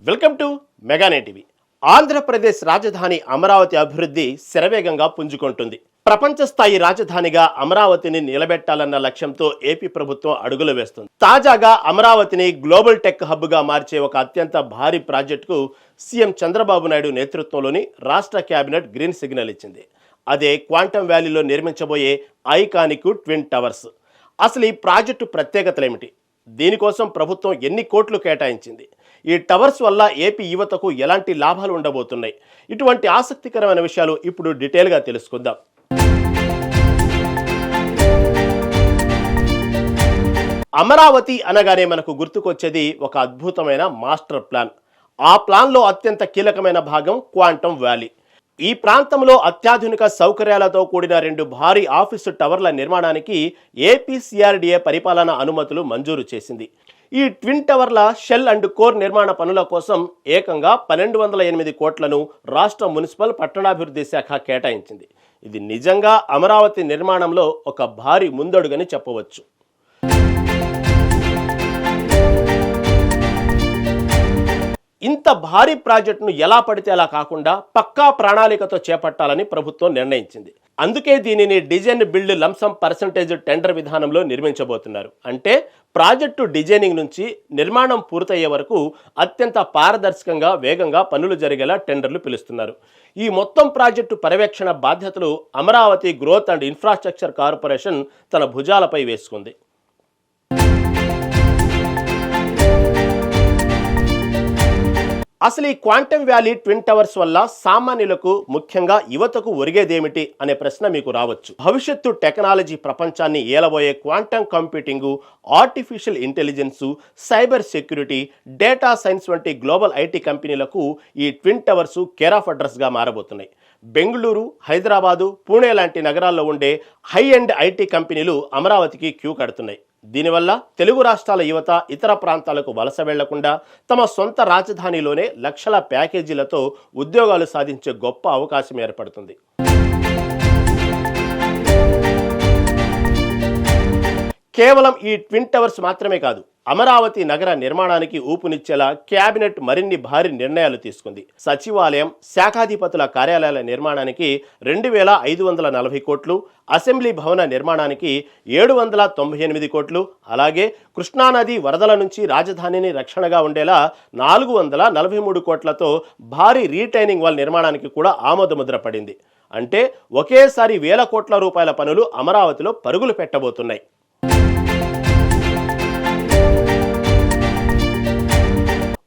Welcome to మెగానే TV. Andhra Pradesh రాజధాని అమరావతి అభివృద్ధి శరవేగంగా పుంజుకుంటుంది. ప్రపంచ స్థాయి రాజధానిగా అమరావతిని నిలబెట్టాలన్న లక్ష్యంతో ఏపీ ప్రభుత్వం అడుగులు వేస్తుంది. తాజాగా అమరావతిని గ్లోబల్ టెక్ హబ్గా మార్చే ఒక అత్యంత భారీ ప్రాజెక్టుకు సీఎం చంద్రబాబు నాయుడు నేతృత్వంలోని రాష్ట్ర కేబినెట్ గ్రీన్ సిగ్నల్ ఇచ్చింది. అదే క్వాంటమ్ వ్యాలీలో నిర్మించబోయే ఐకానిక్ ట్విన్ టవర్స్. అసలు ఈ ప్రాజెక్టు ప్రత్యేకతలేమిటి? దీనికోసం ప్రభుత్వం ఎన్ని కోట్లు కేటాయించింది? ఈ టవర్స్ వల్ల ఏపీ యువతకు ఎలాంటి లాభాలు ఉండబోతున్నాయి? ఇటువంటి ఆసక్తికరమైన విషయాలు ఇప్పుడు డీటెయిల్గా తెలుసుకుందాం. అమరావతి అనగానే మనకు గుర్తుకొచ్చేది ఒక అద్భుతమైన మాస్టర్ ప్లాన్. ఆ ప్లాన్లో అత్యంత కీలకమైన భాగం క్వాంటమ్ వ్యాలీ. ఈ ప్రాంతంలో అత్యాధునిక సౌకర్యాలతో కూడిన 2 భారీ ఆఫీసు టవర్ల నిర్మాణానికి ఏపీసీఆర్డీఏ పరిపాలన అనుమతులు మంజూరు చేసింది. ఈ ట్విన్ టవర్ల షెల్ అండ్ కోర్ నిర్మాణ పనుల కోసం ఏకంగా 1208 కోట్లను రాష్ట్ర మున్సిపల్ పట్టణాభివృద్ధి శాఖ కేటాయించింది. ఇది నిజంగా అమరావతి నిర్మాణంలో ఒక భారీ ముందడుగని చెప్పవచ్చు. ఇంత భారీ ప్రాజెక్టును ఎలా పడితే అలా కాకుండా పక్కా ప్రణాళికతో చేపట్టాలని ప్రభుత్వం నిర్ణయించింది. అందుకే దీనిని design build lump sum percentage tender విధానంలో నిర్మించబోతున్నారు. అంటే ప్రాజెక్టు డిజైనింగ్ నుంచి నిర్మాణం పూర్తయ్యే వరకు అత్యంత పారదర్శకంగా వేగంగా పనులు జరిగేలా టెండర్లు పిలుస్తున్నారు. ఈ మొత్తం ప్రాజెక్టు పర్యవేక్షణ బాధ్యతలు Amaravati growth and infrastructure corporation తన భుజాలపై వేసుకుంది. అసలు ఈ క్వాంటమ్ వ్యాలీ ట్విన్ టవర్స్ వల్ల సామాన్యులకు, ముఖ్యంగా యువతకు ఒరిగేదేమిటి అనే ప్రశ్న మీకు రావచ్చు. భవిష్యత్తు టెక్నాలజీ ప్రపంచాన్ని ఏలబోయే quantum computing, artificial intelligence, cyber security, data science వంటి గ్లోబల్ ఐటీ కంపెనీలకు ఈ ట్విన్ టవర్స్ కేర్ ఆఫ్ అడ్రస్గా మారబోతున్నాయి. బెంగళూరు, హైదరాబాదు, పూణే లాంటి నగరాల్లో ఉండే హై ఎండ్ ఐటీ కంపెనీలు అమరావతికి క్యూ కడుతున్నాయి. దీనివల్ల తెలుగు రాష్ట్రాల యువత ఇతర ప్రాంతాలకు వలస వెళ్లకుండా తమ సొంత రాజధానిలోనే లక్షల ప్యాకేజీలతో ఉద్యోగాలు సాధించే గొప్ప అవకాశం ఏర్పడుతుంది. కేవలం ఈ ట్విన్ టవర్స్ మాత్రమే కాదు, అమరావతి నగర నిర్మాణానికి ఊపునిచ్చేలా కేబినెట్ మరిన్ని భారీ నిర్ణయాలు తీసుకుంది. సచివాలయం, శాఖాధిపతుల కార్యాలయాల నిర్మాణానికి 2540 కోట్లు, అసెంబ్లీ భవన నిర్మాణానికి 798 కోట్లు, అలాగే కృష్ణానది వరదల నుంచి రాజధానిని రక్షణగా ఉండేలా 443 కోట్లతో భారీ రీటైనింగ్ వాల్ నిర్మాణానికి కూడా ఆమోదముద్ర పడింది. అంటే ఒకేసారి వేల కోట్ల రూపాయల పనులు అమరావతిలో పరుగులు పెట్టబోతున్నాయి.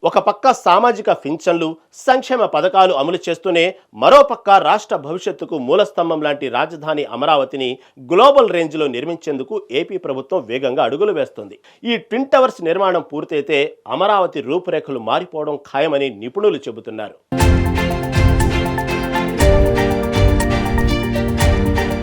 ఒక పక్క సామాజిక పింఛన్లు, సంక్షేమ పథకాలు అమలు చేస్తూనే మరోపక్క రాష్ట్ర భవిష్యత్తుకు మూలస్తంభం లాంటి రాజధాని అమరావతిని గ్లోబల్ రేంజ్లో నిర్మించేందుకు ఏపీ ప్రభుత్వం వేగంగా అడుగులు వేస్తుంది. ఈ ట్విన్ టవర్స్ నిర్మాణం పూర్తయితే అమరావతి రూపురేఖలు మారిపోవడం ఖాయమని నిపుణులు చెబుతున్నారు.